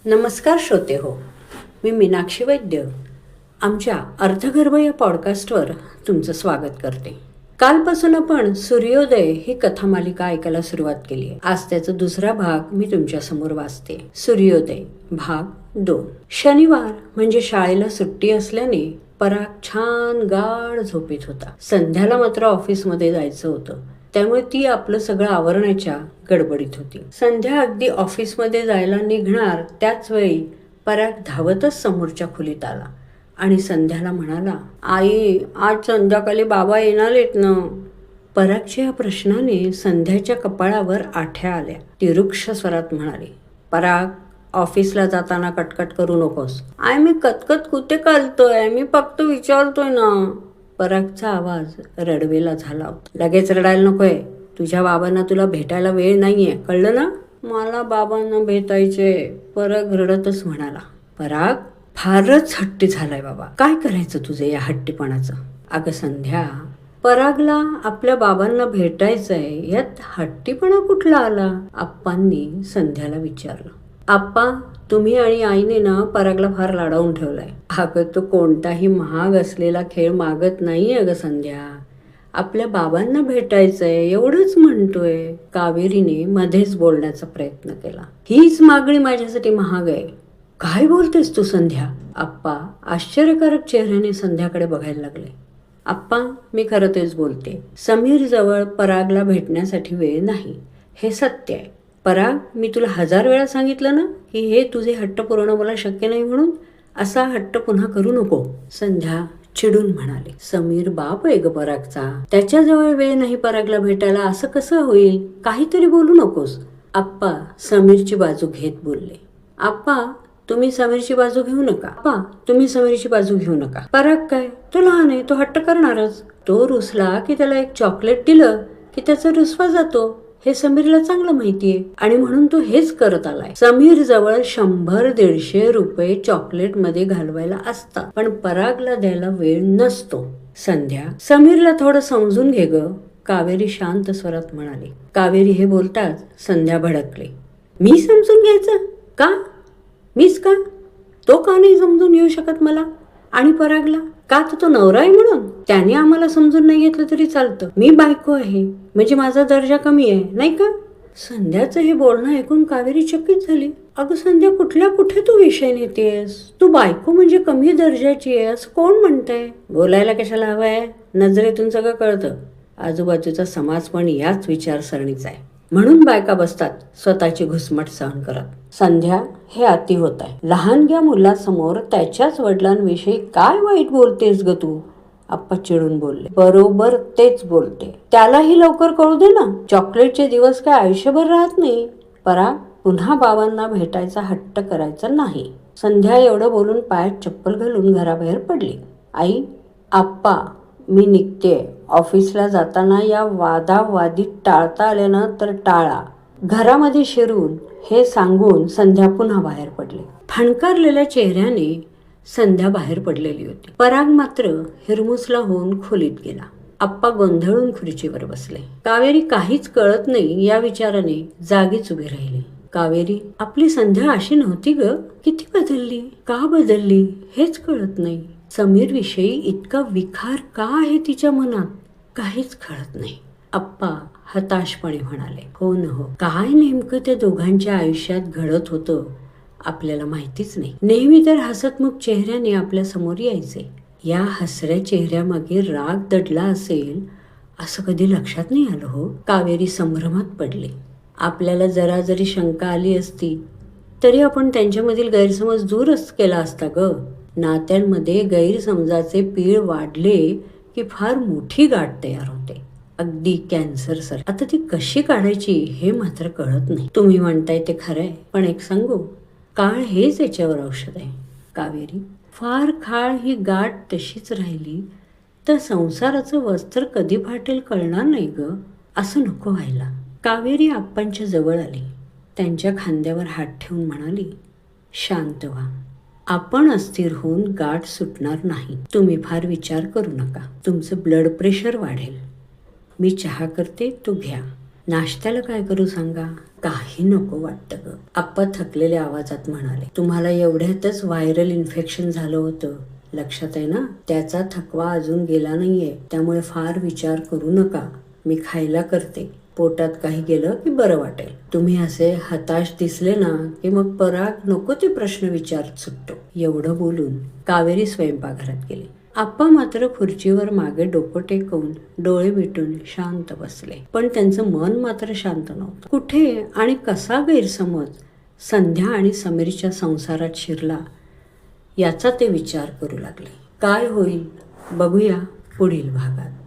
नमस्कार श्रोते हो, मी मीनाक्षी वैद्य आमच्या अर्धगर्भ या पॉडकास्टवर तुमचं स्वागत करते. कालपासून आपण सूर्योदय ही कथामालिका ऐकायला सुरुवात केली आहे. आज त्याचा दुसरा भाग मी तुमच्या समोर वाचते. सूर्योदय भाग 2. शनिवार म्हणजे शाळेला सुट्टी असल्याने पराग छान गाढ झोपेत होता. संध्याला मात्र ऑफिसमध्ये जायचं होतं, त्यामुळे ती आपलं सगळं आवरण्याच्या गडबडीत होती. संध्या अगदी ऑफिसमध्ये जायला निघणार त्याच वेळी पराग धावतच समोरच्या खोलीत आला आणि संध्याला म्हणाला, आई, आज संध्याकाळी बाबा येणार आहेत ना? परागच्या या प्रश्नाने संध्याच्या कपाळावर आठ्या आल्या. ती रुक्ष स्वरात म्हणाली, पराग, ऑफिसला जाताना कटकट करू नकोस. आय, मी कटकट कुठे करतोय, मी फक्त विचारतोय ना. परागचा आवाज रडवेला झाला होता. लगेच रडायला नकोय. तुझ्या बाबांना तुला भेटायला वेळ नाहीये, कळलं ना? मला बाबांना भेटायचे, पराग रडतच म्हणाला. पराग, फारच हट्टी झालाय बाबा. काय करायचं तुझं या हट्टीपणाचं? अगं संध्या, परागला आपल्या बाबांना भेटायचंय, यात हट्टीपणा कुठला आला? आप्पांनी संध्याला विचारलं. आप्पा, तुम्ही आणि आईने ना परागला फार लाडावून ठेवलाय. अगं, तो कोणताही महाग असलेला खेळ मागत नाही अगं संध्या. आपल्या बाबांना भेटायचंय एवढंच म्हणतोय. कावेरीने मध्येच बोलण्याचा प्रयत्न केला. हीच मागणी माझ्यासाठी महाग आहे. काय बोलतेस तू संध्या? आप्पा आश्चर्यकारक चेहऱ्याने संध्याकडे बघायला लागले. आप्पा, मी खरं तेच बोलते. समीर जवळ परागला भेटण्यासाठी वेळ नाही, हे सत्य आहे. पराग, मी तुला 1000 वेळा सांगितलं ना की हे तुझे हट्ट पुरवणं मला शक्य नाही म्हणून. असा हट्ट पुन्हा करू नको, संध्या चिडून म्हणाले. समीर बाप आहे ग परागचा, त्याच्याजवळ वेळ नाही परागला भेटायला, असं कसं होईल? काहीतरी बोलू नकोस. आप्पा समीरची बाजू घेत बोलले. आप्पा, तुम्ही समीरची बाजू घेऊ नका. आप्पा, तुम्ही समीरची बाजू घेऊ नका. पराग काय, तो लहान आहे, तो हट्ट करणारच. तो रुसला की त्याला एक चॉकलेट दिलं की त्याचा रुसवा जातो, हे समीरला चांगलं माहितीये आणि म्हणून तो हेच करत आलाय. समीर जवळ 100-150 रुपये चॉकलेट मध्ये घालवायला असतात, पण परागला द्यायला वेळ नसतो. संध्या, समीरला थोडं समजून घे ग, कावेरी शांत स्वरात म्हणाली. कावेरी हे बोलताच संध्या भडकली. मी समजून घ्यायचं का? मीच का? तो का नाही समजून घेऊ शकत मला? आणि परागला का? तो नवरा आहे म्हणून त्याने आम्हाला समजून नाही घेतलं तरी चालतं. मी बायको आहे म्हणजे माझा दर्जा कमी आहे नाही का? संध्याचं हे बोलणं ऐकून कावेरी चकित झाली. अगं संध्या, कुठल्या कुठे तू विषय नेतेस? तू बायको म्हणजे कमी दर्जाची आहे असं कोण म्हणतंय? बोलायला कशाला हवंय? नजरेतून सगळं कळतं. आजूबाजूचा समाज पण याच विचारसरणीचा आहे, म्हणून बायका बसतात स्वतःची घुसमट सहन करत. संध्या, हे अति होत आहे. लहानग्या मुलासमोर त्याच्याच वडिलांविषयी काय वाईट बोलतेस ग तू? आप्पा चिडून बोलले. बरोबर तेच बोलते. त्यालाही लवकर कळू दे ना. चॉकलेटचे दिवस काय आयुष्यभर राहत नाही. पराग, पुन्हा बाबांना भेटायचा हट्ट करायचा नाही. संध्या एवढं बोलून पायात चप्पल घालून घराबाहेर पडली. आई, आप्पा, मी निघते. ऑफिसला जाताना या वादावादीत टाळता आल्या ना तर टाळा. घरामध्ये शिरून हे सांगून संध्या पुन्हा बाहेर पडली. फणकारलेल्या चेहऱ्याने संध्या बाहेर पडलेली होती. पराग मात्र हिरमुसला होऊन खोलीत गेला. आप्पा गोंधळून खुर्चीवर बसले. कावेरी काहीच कळत नाही या विचाराने जागीच उभी राहिली. कावेरी, आपली संध्या अशी नव्हती ग. किती बदलली, का बदलली हेच कळत नाही. समीर विषयी इतका विखार का आहे तिच्या मनात, काहीच कळत नाही. आप्पा हताशपणे म्हणाले. हो न हो, काय नेमकं त्या दोघांच्या आयुष्यात घडत होतं आपल्याला माहितीच नाही. नेहमी तर हसतमुख चेहऱ्याने आपल्या समोर यायचे. या हसऱ्या चेहऱ्यामागे राग दडला असेल असं कधी लक्षात नाही आलं हो. कावेरी संभ्रमात पडली. आपल्याला जरा जरी शंका आली असती तरी आपण त्यांच्यामधील गैरसमज दूरच केला असता ग. नात्यांमध्ये गैरसमजाचे पीळ वाढले की फार मोठी गाठ तयार होते, अगदी कॅन्सर सर. आता ती कशी काढायची हे मात्र कळत नाही. तुम्ही म्हणताय ते खरंय, पण एक सांगू, काळ हेच याच्यावर औषध आहे. कावेरी, फार काळ ही गाठ तशीच राहिली तर संसाराचं वस्त्र कधी फाटेल कळणार नाही ग. असं नको व्हायला. कावेरी आप्पांच्या जवळ आली. त्यांच्या खांद्यावर हात ठेवून म्हणाली, शांत व्हा. आपण अस्थिर होऊन गाठ सुटणार नाही. तुम्ही फार विचार करू नका. तुमचं ब्लड प्रेशर वाढेल. मी चहा करते, तो घ्या. नाश्त्याला काय करू सांगा? काही नको वाटतं ग. आप्पा थकलेल्या आवाजात म्हणाले. तुम्हाला एवढ्यातच व्हायरल इन्फेक्शन झालं होतं, लक्षात आहे ना? त्याचा थकवा अजून गेला नाहीये, त्यामुळे फार विचार करू नका. मी खायला करते. पोटात काही गेलं की बरं वाटेल. तुम्ही असे हताश दिसले ना की मग पराग नको ते प्रश्न विचारत सुटतो. एवढं बोलून कावेरी स्वयंपाकघरात गेली. आप्पा मात्र खुर्चीवर मागे डोकं टेकवून डोळे मिटून शांत बसले. पण त्यांचं मन मात्र शांत नव्हतं. कुठे आणि कसा गैरसमज संध्या आणि समीरच्या संसारात शिरला याचा ते विचार करू लागले. काय होईल बघूया पुढील भागात.